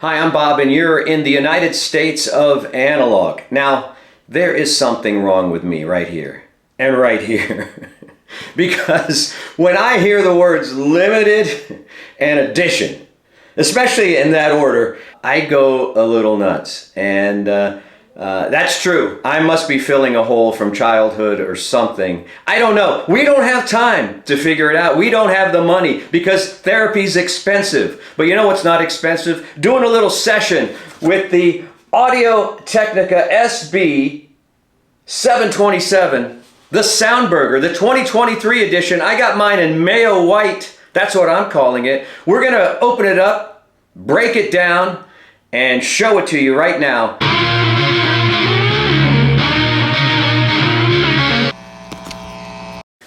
Hi, I'm Bob, and you're in the United States of Analog. Now, there is something wrong with me right here and right here. Because when I hear the words limited and edition, especially in that order, I go a little nuts. And that's true. I must be filling a hole from childhood or something. I don't know. We don't have time to figure it out. We don't have the money because therapy's expensive. But you know what's not expensive? Doing a little session with the Audio-Technica SB727, the Soundburger, the 2023 edition. I got mine in Mayo White. That's what I'm calling it. We're going to open it up, break it down, and show it to you right now.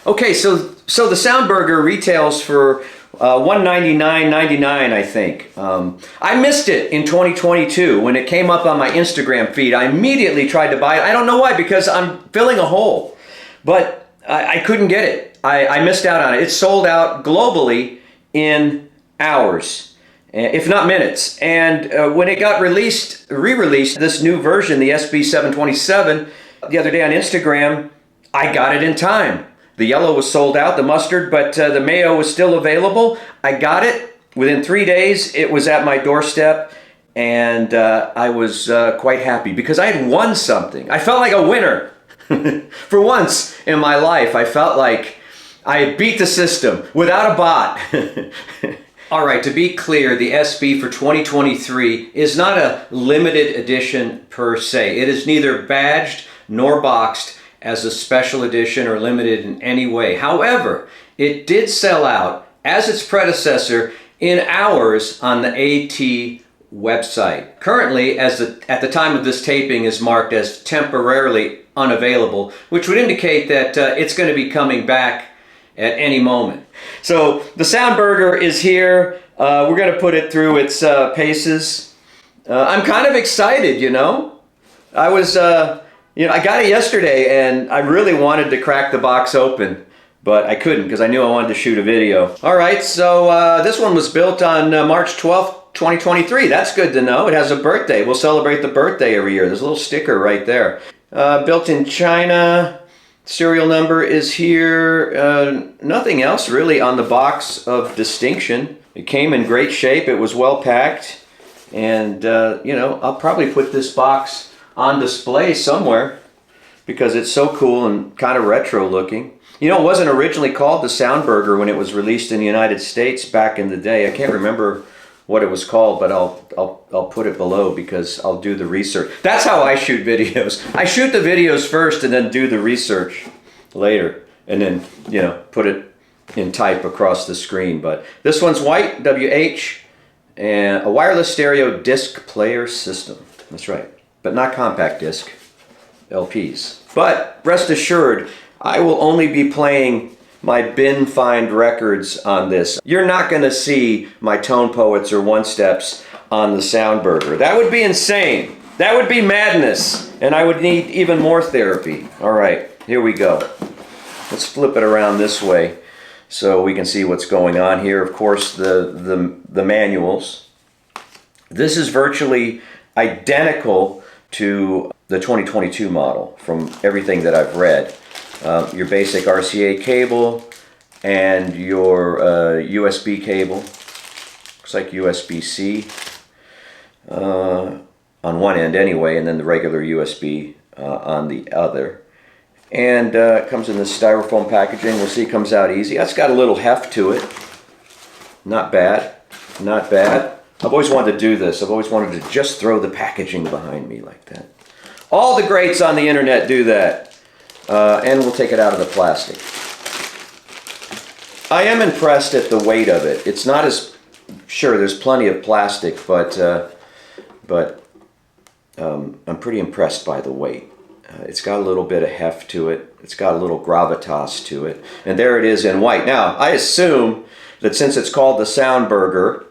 Okay, so the Soundburger retails for $199.99, I think. I missed it in 2022 when it came up on my Instagram feed. I immediately tried to buy it. I don't know why, because I'm filling a hole, but I couldn't get it. I missed out on it. It sold out globally in hours, if not minutes. And when it got re-released, this new version, the SB727, the other day on Instagram, I got it in time. The yellow was sold out, the mustard, but the mayo was still available. I got it. Within 3 days, it was at my doorstep, and I was quite happy because I had won something. I felt like a winner. For once in my life, I felt like I had beat the system without a bot. All right, to be clear, the SB for 2023 is not a limited edition per se. It is neither badged nor boxed as a special edition or limited in any way. However, it did sell out as its predecessor in hours on the AT website. Currently, at the time of this taping, is marked as temporarily unavailable, which would indicate that it's going to be coming back at any moment. So the Soundburger is here. We're going to put it through its paces. I'm kind of excited, you know. I got it yesterday and I really wanted to crack the box open, but I couldn't because I knew I wanted to shoot a video. All right, so this one was built on March 12th, 2023. That's good to know. It has a birthday. We'll celebrate the birthday every year. There's a little sticker right there. Built in China. Serial number is here. Nothing else really on the box of distinction. It came in great shape. It was well packed. And, I'll probably put this box on display somewhere because it's so cool and kind of retro looking. You know, it wasn't originally called the Soundburger when it was released in the United States back in the day. I can't remember what it was called, but I'll put it below because I'll do the research. That's how I shoot videos. I shoot the videos first and then do the research later, and then put it in type across the screen. But this one's white, WH, and a wireless stereo disc player system. That's right. But not compact disc, LPs. But rest assured, I will only be playing my bin find records on this. You're not going to see my Tone Poets or One Steps on the Soundburger. That would be insane. That would be madness. And I would need even more therapy. All right, here we go. Let's flip it around this way so we can see what's going on here. Of course, the manuals. This is virtually identical to the 2022 model from everything that I've read. Your basic RCA cable and your USB cable. Looks like USB-C on one end anyway, and then the regular USB on the other. And it comes in this styrofoam packaging. We'll see it comes out easy. That's got a little heft to it. Not bad. Not bad. I've always wanted to do this. I've always wanted to just throw the packaging behind me like that. All the greats on the internet do that. And we'll take it out of the plastic. I am impressed at the weight of it. It's not as... Sure, there's plenty of plastic, but I'm pretty impressed by the weight. It's got a little bit of heft to it. It's got a little gravitas to it. And there it is in white. Now, I assume that since it's called the Soundburger,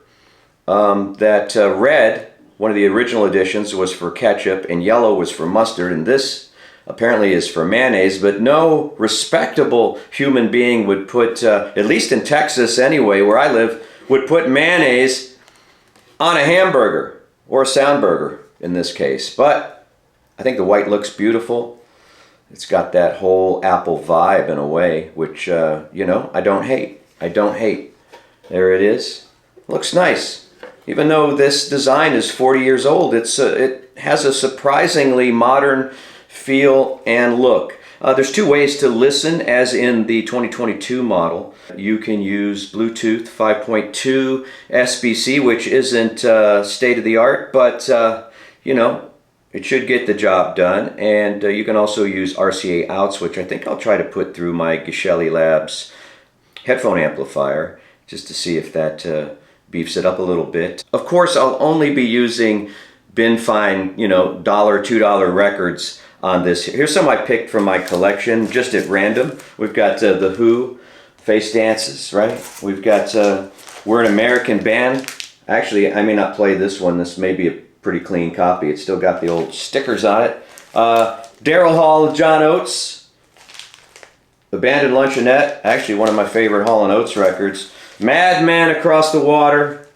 that red, one of the original editions, was for ketchup and yellow was for mustard, and this apparently is for mayonnaise, but no respectable human being would put, at least in Texas anyway, where I live, would put mayonnaise on a hamburger. or a Soundburger in this case. But I think the white looks beautiful. It's got that whole Apple vibe in a way, which, you know, I don't hate. I don't hate. There it is. Looks nice. Even though this design is 40 years old, it has a surprisingly modern feel and look. There's two ways to listen, as in the 2022 model. You can use Bluetooth 5.2 SBC, which isn't state-of-the-art, but, you know, it should get the job done. And you can also use RCA outs, which I think I'll try to put through my Geshelli Labs headphone amplifier, just to see if that beefs it up a little bit. Of course, I'll only be using bin fine, you know, $1, $2 records on this. Here's some I picked from my collection, just at random. We've got The Who, Face Dances, right? We've got We're an American Band. Actually, I may not play this one. This may be a pretty clean copy. It's still got the old stickers on it. Daryl Hall, John Oates, Abandoned Luncheonette, actually one of my favorite Hall & Oates records. Madman Across the Water,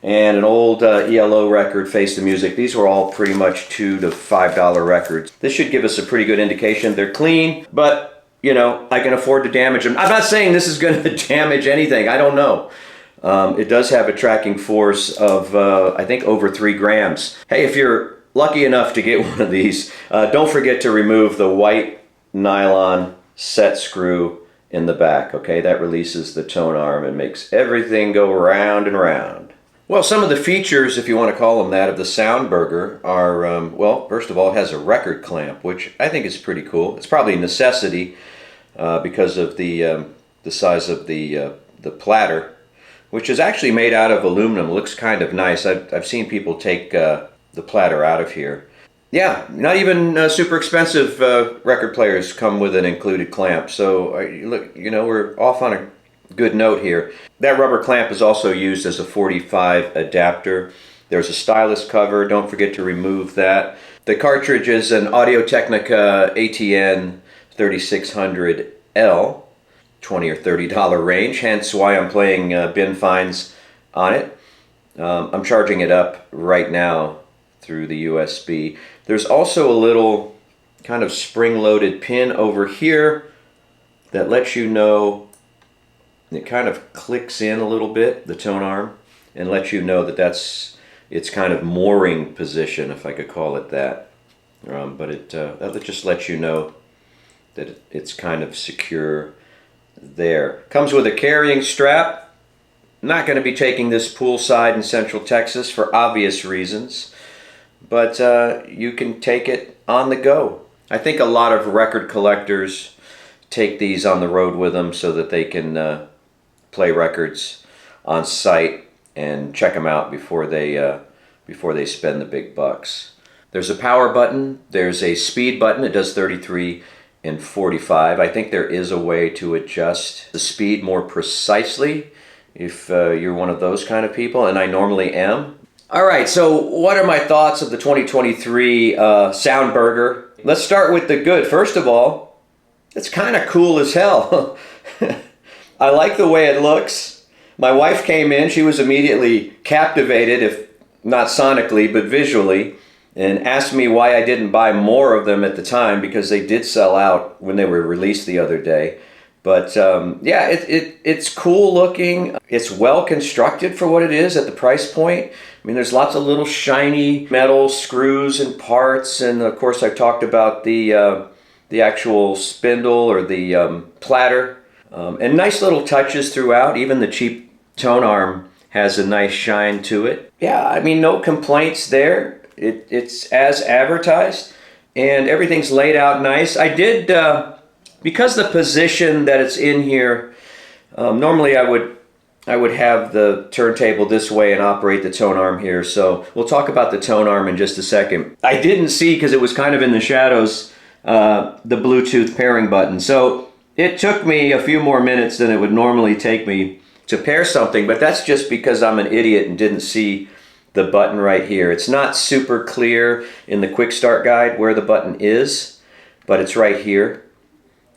and an old ELO record, Face the Music. These were all pretty much $2 to $5 records. This should give us a pretty good indication. They're clean, but, you know, I can afford to damage them. I'm not saying this is going to damage anything. I don't know. It does have a tracking force of, I think, over 3 grams. Hey, if you're lucky enough to get one of these, don't forget to remove the white nylon set screw in the back, okay? That releases the tone arm and makes everything go round and round. Well, some of the features, if you want to call them that, of the Soundburger are, well, first of all, it has a record clamp, which I think is pretty cool. It's probably a necessity because of the size of the platter, which is actually made out of aluminum. It looks kind of nice. I've seen people take the platter out of here. Yeah, not even super expensive record players come with an included clamp. So, look, you know, we're off on a good note here. That rubber clamp is also used as a 45 adapter. There's a stylus cover. Don't forget to remove that. The cartridge is an Audio-Technica ATN 3600L, $20 or $30 range, hence why I'm playing bin fines on it. I'm charging it up right now through the USB. There's also a little kind of spring-loaded pin over here that lets you know, it kind of clicks in a little bit, the tone arm, and lets you know that that's its kind of mooring position, if I could call it that. But that just lets you know that it's kind of secure there. Comes with a carrying strap. I'm not going to be taking this poolside in Central Texas for obvious reasons, but you can take it on the go. I think a lot of record collectors take these on the road with them so that they can play records on site and check them out before they spend the big bucks. There's a power button. There's a speed button. It does 33 and 45. I think there is a way to adjust the speed more precisely if you're one of those kind of people, and I normally am. All right, so what are my thoughts of the 2023 Soundburger? Let's start with the good. First of all, it's kind of cool as hell. I like the way it looks. My wife came in, she was immediately captivated, if not sonically, but visually, and asked me why I didn't buy more of them at the time, because they did sell out when they were released the other day. But yeah, it's cool looking. It's well constructed for what it is at the price point. I mean, there's lots of little shiny metal screws and parts, and of course I've talked about the actual spindle or the platter, and nice little touches throughout. Even the cheap tone arm has a nice shine to it. Yeah, I mean, no complaints there. It's as advertised, and everything's laid out nice. I did, because the position that it's in here, normally I would have the turntable this way and operate the tone arm here. So we'll talk about the tone arm in just a second. I didn't see, because it was kind of in the shadows, the Bluetooth pairing button. So it took me a few more minutes than it would normally take me to pair something, but that's just because I'm an idiot and didn't see the button right here. It's not super clear in the quick start guide where the button is, but it's right here.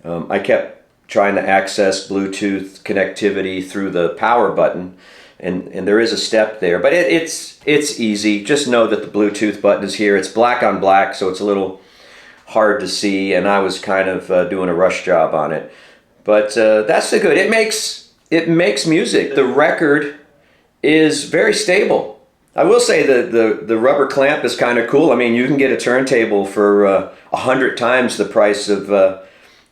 I kept trying to access Bluetooth connectivity through the power button, and there is a step there, but it's easy. Just know that the Bluetooth button is here. It's black on black, so it's a little hard to see, and I was kind of doing a rush job on it. But that's the good. It makes music. The record is very stable. I will say the rubber clamp is kind of cool. I mean, you can get a turntable for 100 times the price of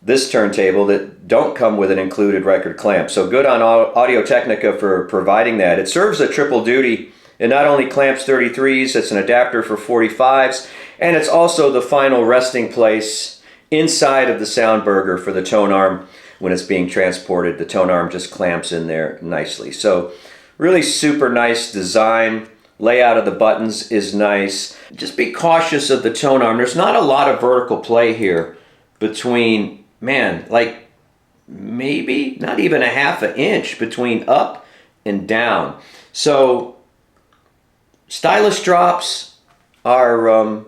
this turntable that don't come with an included record clamp. So good on Audio-Technica for providing that. It serves a triple duty. It not only clamps 33s, it's an adapter for 45s, and it's also the final resting place inside of the Soundburger for the tone arm. When it's being transported, the tone arm just clamps in there nicely. So really super nice design. Layout of the buttons is nice. Just be cautious of the tone arm. There's not a lot of vertical play here between, man, like maybe not even a half an inch between up and down. So stylus drops are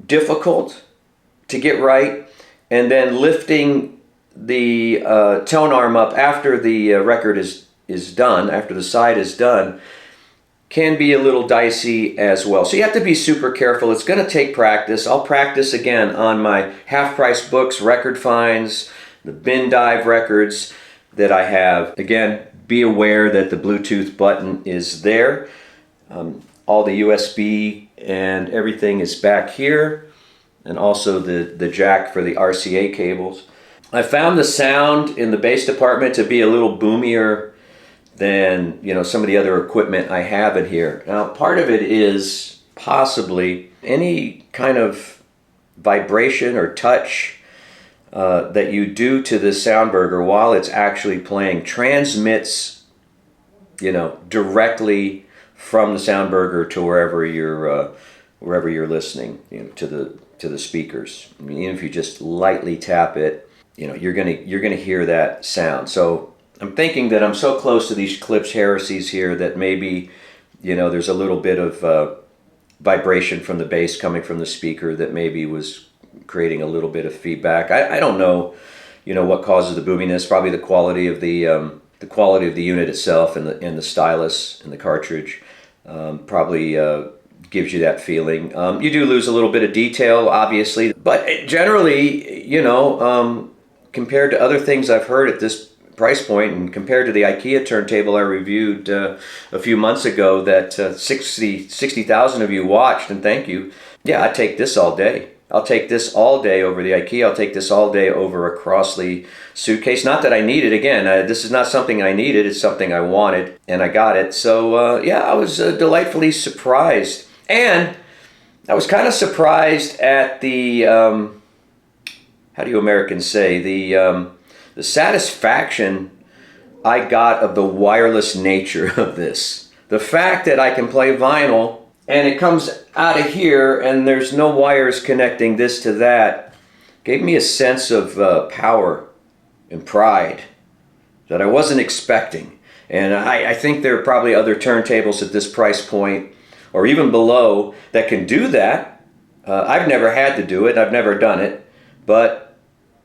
difficult to get right, and then lifting the tone arm up after the record is done, after the side is done, can be a little dicey as well. So you have to be super careful. It's going to take practice. I'll practice again on my half-price books, record finds, the bin dive records that I have. Again, be aware that the Bluetooth button is there. All the USB and everything is back here, and also the jack for the RCA cables. I found the sound in the bass department to be a little boomier than, you know, some of the other equipment I have in here. Now, part of it is possibly any kind of vibration or touch that you do to the Soundburger while it's actually playing transmits, you know, directly from the Soundburger to wherever you're listening, you know, to the speakers. I mean, even if you just lightly tap it, you know, you're gonna hear that sound. So I'm thinking that I'm so close to these Klipsch heresies here that maybe, you know, there's a little bit of vibration from the bass coming from the speaker that maybe was creating a little bit of feedback. I don't know, you know, what causes the boominess. Probably the quality of the unit itself and the stylus and the cartridge probably gives you that feeling. You do lose a little bit of detail, obviously, but generally, you know, compared to other things I've heard at this price point, and compared to the IKEA turntable I reviewed a few months ago that 60,000 of you watched, and thank you. Yeah, I'd take this all day. I'll take this all day over the IKEA. I'll take this all day over a Crossley suitcase. Not that I need it. Again, this is not something I needed. It's something I wanted, and I got it. So yeah, I was delightfully surprised. And I was kind of surprised at the, how do you Americans say, the satisfaction I got of the wireless nature of this. The fact that I can play vinyl and it comes out of here and there's no wires connecting this to that gave me a sense of power and pride that I wasn't expecting. And I think there are probably other turntables at this price point or even below that can do that. I've never had to do it. I've never done it. But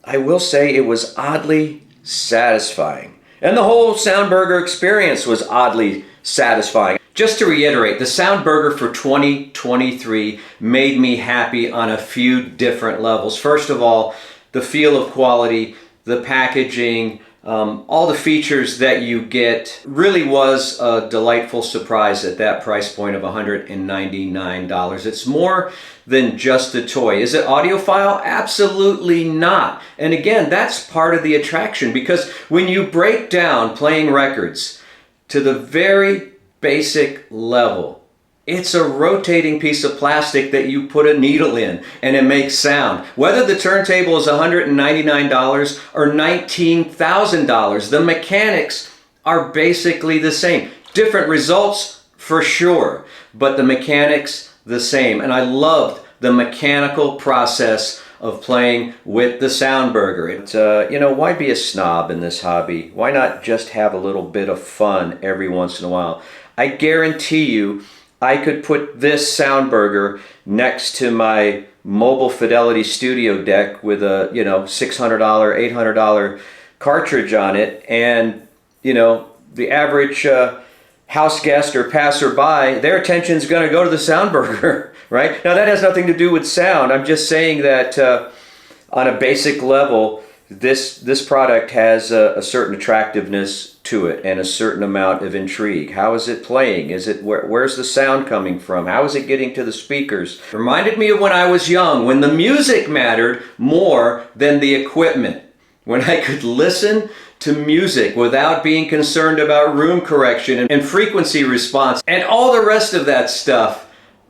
I will say it was oddly satisfying. And the whole Soundburger experience was oddly satisfying. Just to reiterate, the Soundburger for 2023 made me happy on a few different levels. First of all, the feel of quality, the packaging, all the features that you get really was a delightful surprise at that price point of $199. It's more than just a toy. Is it audiophile? Absolutely not. And again, that's part of the attraction, because when you break down playing records to the very basic level, it's a rotating piece of plastic that you put a needle in and it makes sound. Whether the turntable is $199 or $19,000, the mechanics are basically the same. Different results for sure, but the mechanics the same. And I loved the mechanical process of playing with the Soundburger. You know, why be a snob in this hobby? Why not just have a little bit of fun every once in a while? I guarantee you I could put this Soundburger next to my Mobile Fidelity Studio deck with a, you know, $600, $800 cartridge on it, and you know, the average house guest or passerby, their attention's going to go to the Soundburger, right? Now that has nothing to do with sound. I'm just saying that on a basic level, this product has a certain attractiveness to it and a certain amount of intrigue. How is it playing? Is it where's the sound coming from? How is it getting to the speakers? It reminded me of when I was young, when the music mattered more than the equipment. When I could listen to music without being concerned about room correction and frequency response and all the rest of that stuff.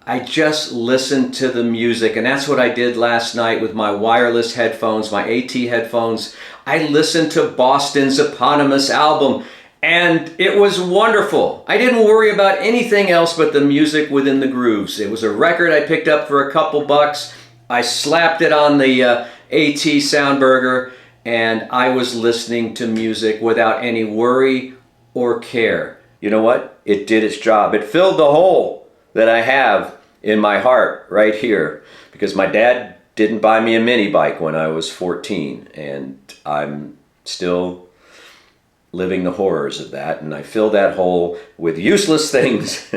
I just listened to the music, and that's what I did last night with my wireless headphones, my AT headphones. I listened to Boston's eponymous album, and it was wonderful. I didn't worry about anything else but the music within the grooves. It was a record I picked up for a couple bucks. I slapped it on the AT Soundburger, and I was listening to music without any worry or care. You know what? It did its job. It filled the hole that I have in my heart right here, because my dad didn't buy me a mini bike when I was 14, and I'm still living the horrors of that, and I fill that hole with useless things.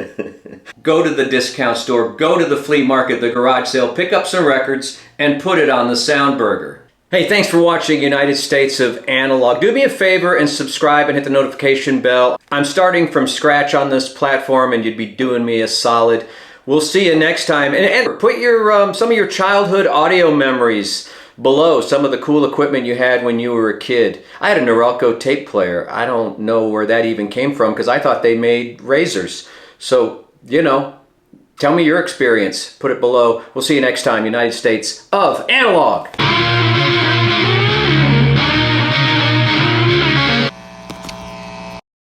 Go to the discount store, go to the flea market, the garage sale, pick up some records, and put it on the Soundburger. Hey, thanks for watching United States of Analog. Do me a favor and subscribe and hit the notification bell. I'm starting from scratch on this platform, and you'd be doing me a solid. We'll see you next time. And put your some of your childhood audio memories below, some of the cool equipment you had when you were a kid. I had a Norelco tape player. I don't know where that even came from, because I thought they made razors. So, you know, tell me your experience. Put it below. We'll see you next time. United States of Analog.